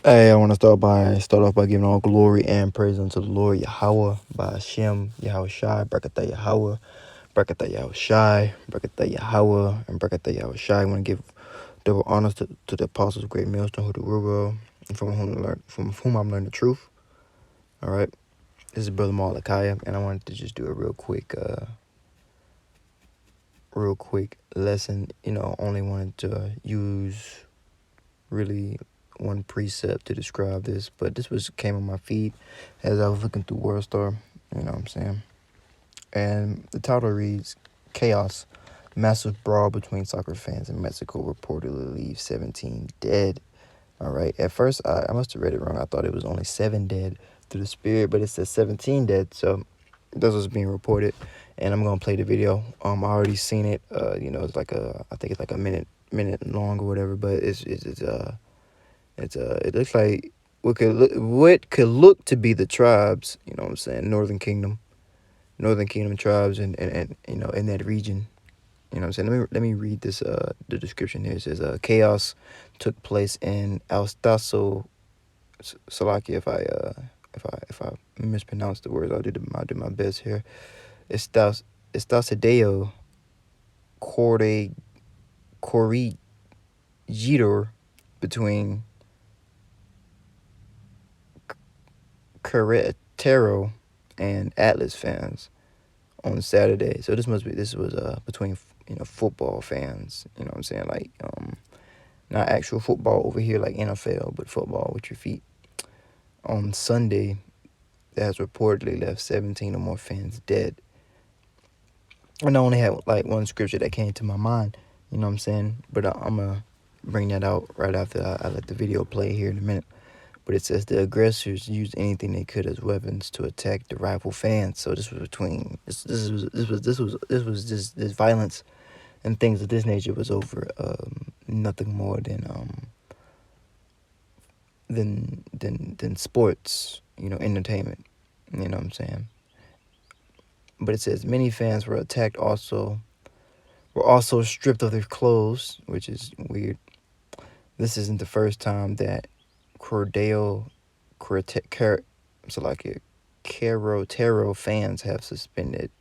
Hey, I want to start off by giving all glory and praise unto the Lord Yahawah by Hashem, Yahawashi, Brakatah Yahawah, Brakatah Yahawashi, Brakatah Yahawah, and Brakatah Yahawashi. I want to give double honors to the apostles of Great Millstone who do real well, and from whom I'm learning the truth. All right, this is Brother Malachi, and I wanted to just do a real quick lesson. Only wanted to use really one precept to describe this, but this came on my feed as I was looking through WorldStar. You know what I'm saying? And the title reads, "Chaos: Massive brawl between soccer fans in Mexico reportedly leaves 17 dead." All right. At first, I must have read it wrong. I thought it was only 7 dead through the spirit, but it says 17 dead. So that's what's being reported, and I'm gonna play the video. I already seen it. It's like I think it's like a minute long or whatever. But it looks like what could look to be the tribes. You know what I'm saying? Northern Kingdom tribes, and in that region. You know what I'm saying? Let me read this. The description here. It says, chaos took place in Alstaso, Salakia. If I mispronounce the words, I'll do my best here. Estacideo Corregidor between Querétaro and Atlas fans on Saturday. So this was between football fans. You know what I'm saying? Like not actual football over here like NFL, but football with your feet. On Sunday, that has reportedly left 17 or more fans dead. And I only had like one scripture that came to my mind. You know what I'm saying? But I'm gonna bring that out right after I let the video play here in a minute. But it says the aggressors used anything they could as weapons to attack the rival fans. So this violence and things of this nature was over nothing more than sports, entertainment. You know what I'm saying? But it says many fans were attacked. Were also stripped of their clothes, which is weird. This isn't the first time that Carotero fans have suspended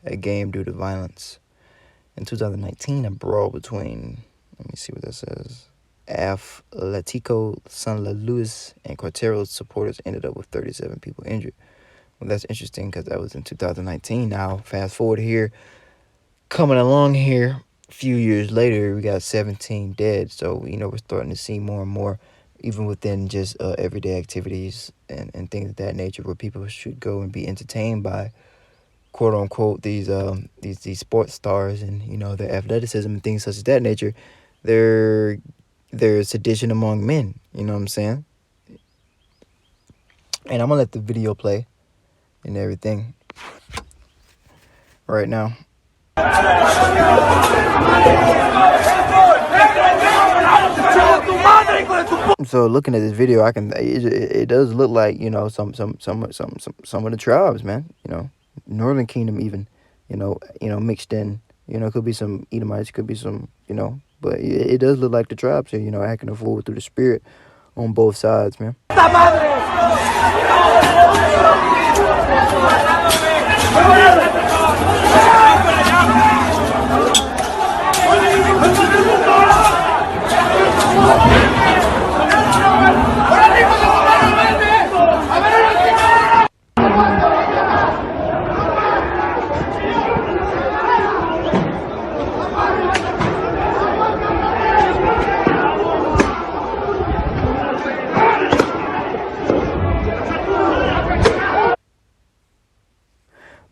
a game due to violence. In 2019, a brawl between, let me see what that says, Atletico San Luis and Cartero's supporters ended up with 37 people injured. Well, that's interesting because that was in 2019. Now, fast forward here, coming along here, a few years later, we got 17 dead. So, we're starting to see more and more, even within just everyday activities and things of that nature, where people should go and be entertained by, quote unquote, these sports stars and their athleticism and things such as that nature. There's sedition among men. You know what I'm saying? And I'm gonna let the video play and everything right now. So looking at this video, it does look like some of the tribes, man. Northern Kingdom even, mixed in. It could be some Edomites, could be some, but it does look like the tribes here, acting a fool through the spirit on both sides, man.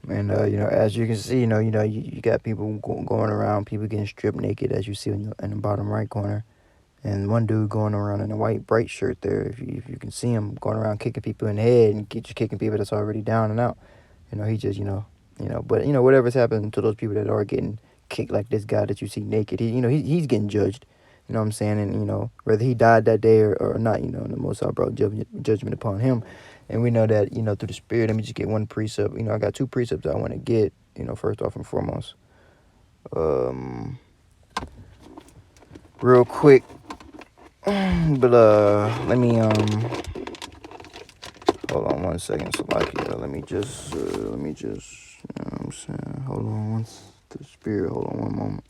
And as you can see, you got people going around, people getting stripped naked, as you see in the bottom right corner, and one dude going around in a white bright shirt there. If you can see him going around kicking people in the head and just kicking people that's already down and out. He just but whatever's happening to those people that are getting kicked, like this guy that you see naked, he's getting judged. You know what I'm saying? And whether he died that day or not, the Most High brought judgment upon him. And we know that, through the spirit. Let me just get one precept. I got two precepts I want to get, first off and foremost. Real quick. But let me hold on 1 second, Salakia. Let me just you know what I'm saying. Hold on once the spirit. Hold on one moment.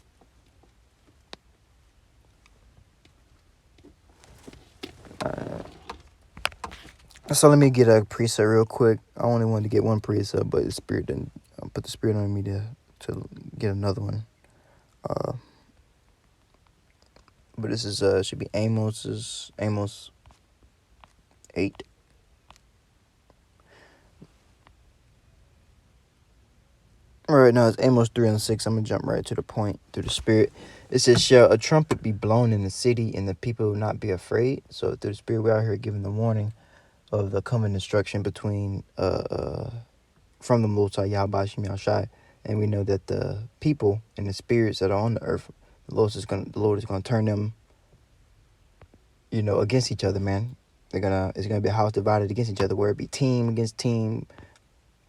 So let me get a preset real quick. I only wanted to get one preset, but the spirit didn't put the spirit on me to get another one. But this is should be Amos 8. All right, now it's Amos 3 and 6. I'm gonna jump right to the point through the spirit. It says, "Shall a trumpet be blown in the city, and the people will not be afraid?" So through the spirit, we're out here giving the warning of the coming destruction between from the Most High Yahawashi Yahawashi, and we know that the people and the spirits that are on the earth, the Lord is gonna turn them, against each other, man. It's gonna be a house divided against each other, where it be team against team,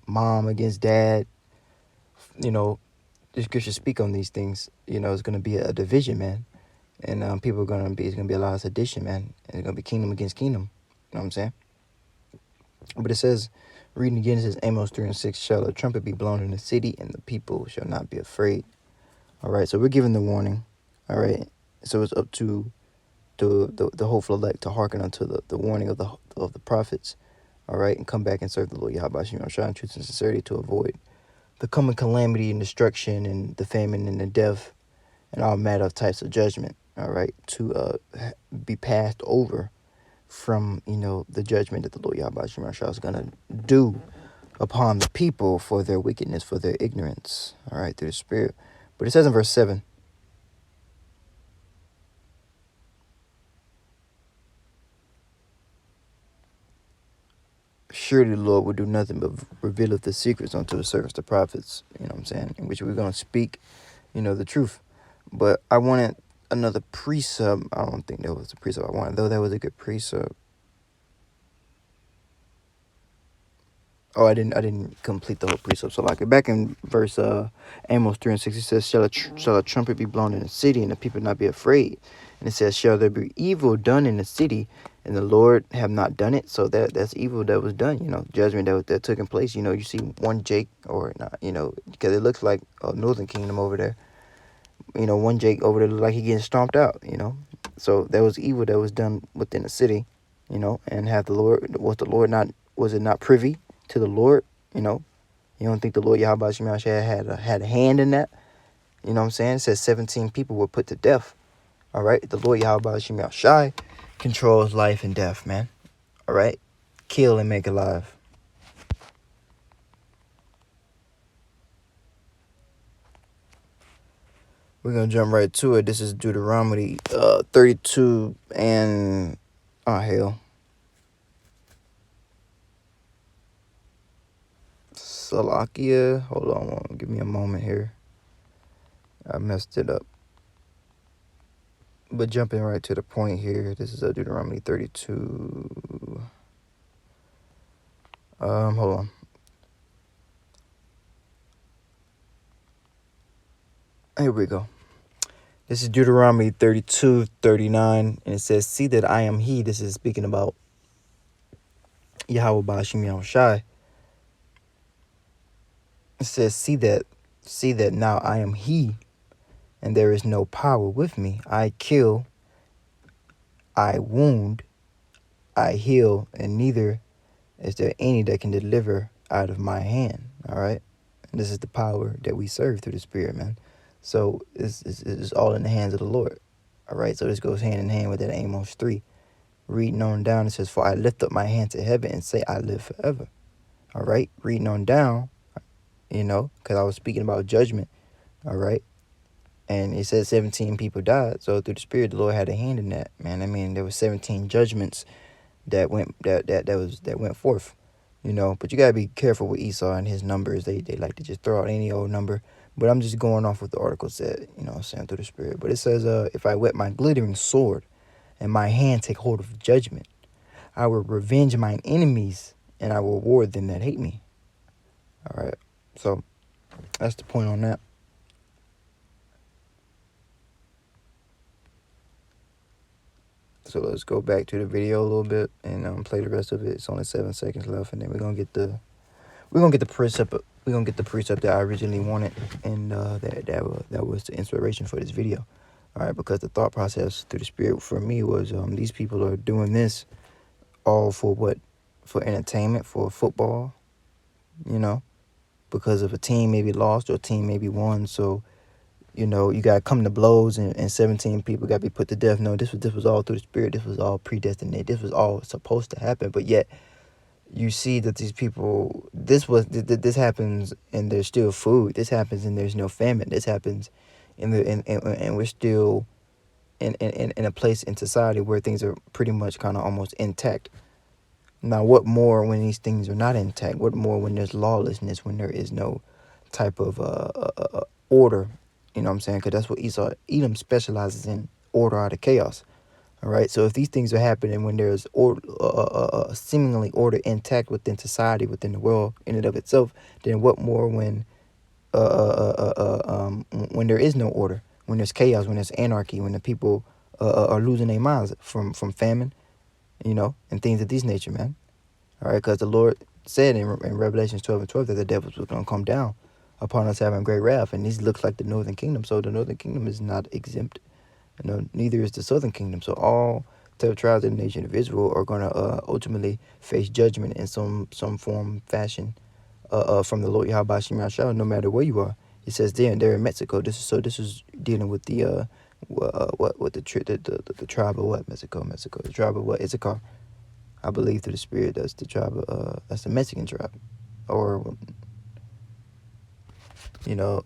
mom against dad. The scriptures speak on these things. It's gonna be a division, man, and it's gonna be a lot of sedition, man, and it's gonna be kingdom against kingdom. You know what I'm saying? But it says, reading again, it says Amos 3 and 6, "Shall a trumpet be blown in the city, and the people shall not be afraid." All right, so we're giving the warning. All right, so it's up to the hopeful elect to hearken unto the warning of the prophets. All right, and come back and serve the Lord Yahweh in truth and sincerity, to avoid the coming calamity and destruction and the famine and the death and all matter of types of judgment. All right, to be passed over from the judgment that the Lord Yahweh is gonna do upon the people for their wickedness, for their ignorance. All right, through the Spirit. But it says in verse 7. Surely the Lord will do nothing but revealeth the secrets unto his servants, the prophets, you know what I'm saying, in which we're going to speak, the truth. But I wanted another precept. I don't think that was a precept I wanted, though that was a good precept. Oh, I didn't complete the whole precept. So like back in verse Amos 3 and 6, it says, shall a trumpet be blown in the city, and the people not be afraid? And it says, shall there be evil done in the city, and the Lord have not done it? So that's evil that was done, judgment that took in place. You see one Jake, or not, because it looks like a northern kingdom over there. One Jake over there look like he getting stomped out, So there was evil that was done within the city, and was it not privy to the Lord? You don't think the Lord Yahweh had a hand in that? You know what I'm saying? It says 17 people were put to death. All right, the Lord Yahweh controls life and death, man. All right, kill and make alive. We're gonna jump right to it. This is Deuteronomy 32 and hell, Salakia. Hold on, give me a moment here. I messed it up. But jumping right to the point here, this is Deuteronomy 32. Hold on. Here we go. This is Deuteronomy 32:39, and it says, "See that I am He." This is speaking about Yahweh Bashim Yahawashi. It says, "See that now I am He, and there is no power with me. I kill, I wound, I heal, and neither is there any that can deliver out of my hand." All right, and this is the power that we serve through the Spirit, man. So it's all in the hands of the Lord. All right, so this goes hand in hand with that Amos 3. Reading on down, it says, "For I lift up my hand to heaven and say, I live forever." All right, reading on down, because I was speaking about judgment. All right, and it says 17 people died. So through the Spirit, the Lord had a hand in that, man. I mean, there were 17 judgments that went forth. But you gotta be careful with Esau and his numbers. They like to just throw out any old number. But I'm just going off what the article said, saying through the Spirit. But it says, "If I whet my glittering sword, and my hand take hold of judgment, I will revenge mine enemies, and I will reward them that hate me." All right, so that's the point on that. So let's go back to the video a little bit and play the rest of it. It's only 7 seconds left, and then we're gonna get the precept. We're gonna get the precept that I originally wanted, and that was the inspiration for this video. All right, because the thought process through the Spirit for me was these people are doing this all for what? For entertainment, for football, you know, because if a team maybe lost or a team maybe won, so you know, you got to come to blows and 17 people got to be put to death. No, this was all through the Spirit. This was all predestinated. This was all supposed to happen. But yet, you see that these people, this happens and there's still food. This happens and there's no famine. This happens and we're still in a place in society where things are pretty much kind of almost intact. Now, what more when these things are not intact? What more when there's lawlessness, when there is no type of order? You know what I'm saying? Because that's what Edom specializes in, order out of chaos. All right. So if these things are happening when there's seemingly order intact within society, within the world in and of itself, then what more when there is no order, when there's chaos, when there's anarchy, when the people are losing their minds from famine, you know, and things of this nature, man. All right, because the Lord said in Revelation 12:12 that the devils was going to come down upon us having great wrath, and these looks like the northern kingdom. So the northern kingdom is not exempt. You know, neither is the southern kingdom. So all 12 tribes of the nation of Israel are going to ultimately face judgment in some form, fashion, from the Lord Yahawashi, no matter where you are. It says they're in Mexico. This is dealing with the the tribe of what? Mexico, the tribe of what? Issachar. I believe through the Spirit that's the tribe of that's the Mexican tribe, or you know,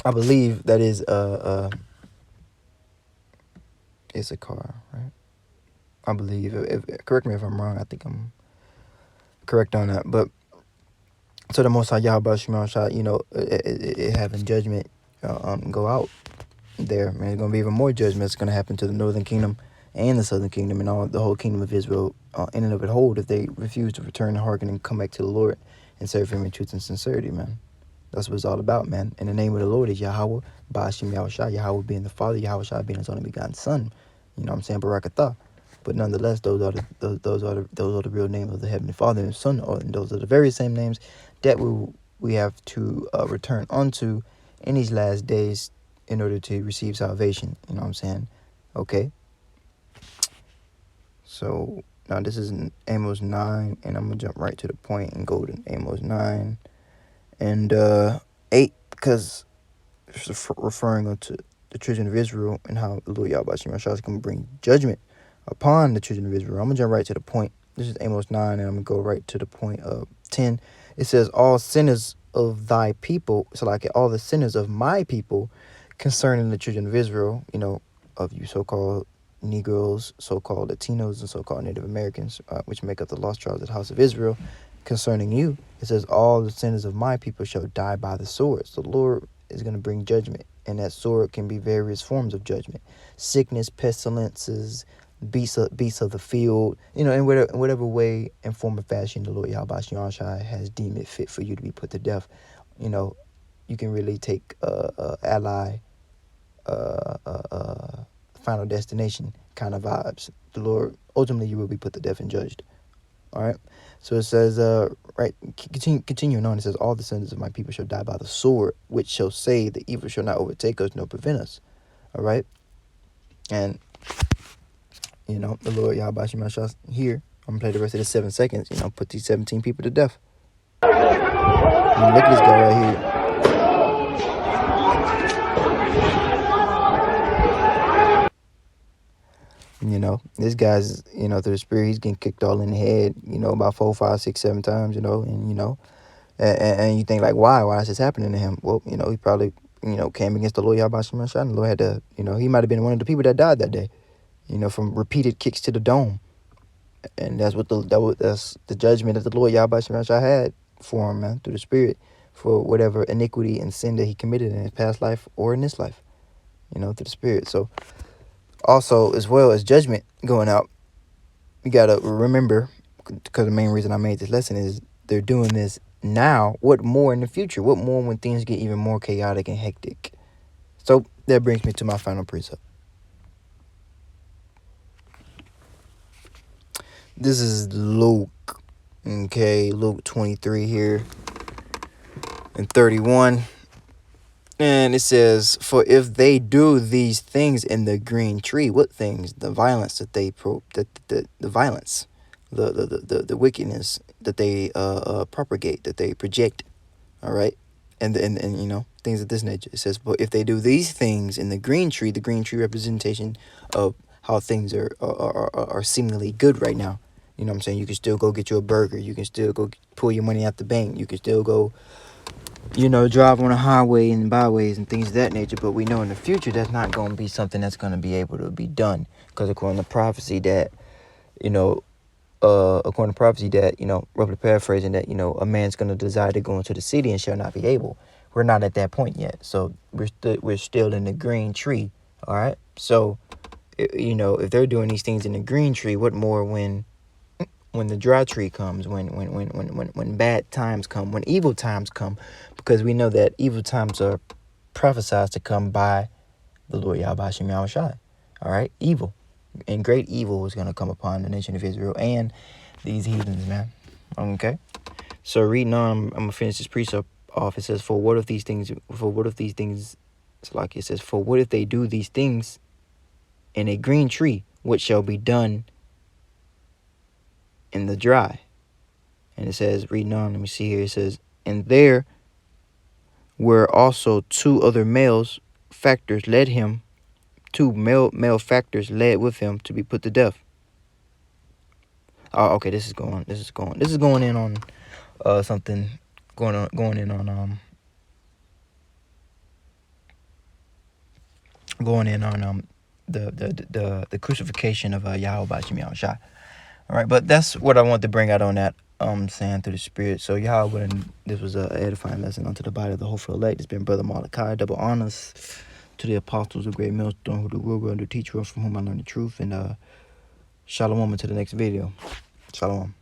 I believe that is Issachar, right? I believe. If correct me if I'm wrong. I think I'm correct on that. But so the Most High Yahweh Shema Shah, you know, it having judgment go out there, man. There's gonna be even more judgment that's gonna happen to the northern kingdom and the southern kingdom and all the whole kingdom of Israel in and of it whole if they refuse to return and hearken and come back to the Lord and serve Him in truth and sincerity, man. That's what it's all about, man. And the name of the Lord is Yahawah, Ba'ashim Yahawashi, Yahawah being the Father, Yahawashi being His only begotten Son. You know what I'm saying? Barakatah. But nonetheless, those are the real names of the Heavenly Father and Son, and those are the very same names that we have to return unto in these last days in order to receive salvation. You know what I'm saying? Okay. So now this is in Amos 9, and I'm gonna jump right to the point and go to Amos 9 and 8, because it's referring to the children of Israel and how the Lord Yahweh is going to bring judgment upon the children of Israel. I'm going to jump right to the point. This is Amos 9, and I'm going to go right to the point of 10. It says, all sinners of thy people, so like all the sinners of my people concerning the children of Israel, you know, of you so-called Negroes, so-called Latinos, and so-called Native Americans, which make up the lost tribes of the house of Israel, concerning you, it says, all the sinners of my people shall die by the sword. So the Lord is going to bring judgment, and that sword can be various forms of judgment: sickness, pestilences, beasts of the field, you know, in whatever way and form of fashion the Lord Yahawashi has deemed it fit for you to be put to death. You know, you can really take ally, final destination kind of vibes. The Lord, ultimately, you will be put to death and judged. All right. So it says, right, continuing on, it says, all the sons of my people shall die by the sword, which shall say the evil shall not overtake us nor prevent us. All right. And, you know, the Lord Yahweh Shema here, I'm going to play the rest of the 7 seconds, you know, put these 17 people to death. And look at this guy right here. You know, this guy's, you know, through the Spirit, he's getting kicked all in the head, you know, about 4, 5, 6, 7 times, you know, and, you know, and you think, like, why is this happening to him? Well, you know, he probably, you know, came against the Lord Yahweh Shema, and the Lord had to, you know, he might have been one of the people that died that day, you know, from repeated kicks to the dome. And that's that's the judgment that the Lord Yahweh Shema had for him, man, through the Spirit, for whatever iniquity and sin that he committed in his past life or in this life, you know, through the Spirit. So also, as well as judgment going out, you got to remember, because the main reason I made this lesson is they're doing this now. What more in the future? What more when things get even more chaotic and hectic? So that brings me to my final precept. This is Luke. Okay, Luke 23 here and 31. And it says, for if they do these things in the green tree, what things? The violence that they the violence, the wickedness that they propagate, that they project. All right, and you know, things of this nature. It says, but if they do these things in the green tree representation of how things are seemingly good right now. You know what I'm saying? You can still go get you a burger. You can still go pull your money out the bank. You can still go, you know, drive on a highway and byways and things of that nature. But we know in the future that's not going to be something that's going to be able to be done, because according to prophecy that, you know, roughly paraphrasing that, you know, a man's going to desire to go into the city and shall not be able. We're not at that point yet, so we're still in the green tree. All right, so you know, if they're doing these things in the green tree, what more when the dry tree comes, when bad times come, when evil times come, because we know that evil times are prophesied to come by the Lord Yahawashi. All right, evil and great evil is going to come upon the nation of Israel and these heathens, man. Okay, so reading on, I'm gonna finish this precept off. It says, for what if these things? It's like it says, for what if they do these things in a green tree? What shall be done in the dry? And it says, reading on, let me see here. It says, and there were also two other males factors led him. Two male factors led with him to be put to death. Oh, okay. This is going in on something going in on the crucifixion of Yahawashi. All right, but that's what I want to bring out on that saying through the spirit. So Yahawah, and this was an edifying lesson unto the body of the hopeful elect. It's been Brother Malachi. Double honors to the apostles of Great Millstone, who the ruler and the teacher from whom I learned the truth. And shalom until the next video. Shalom.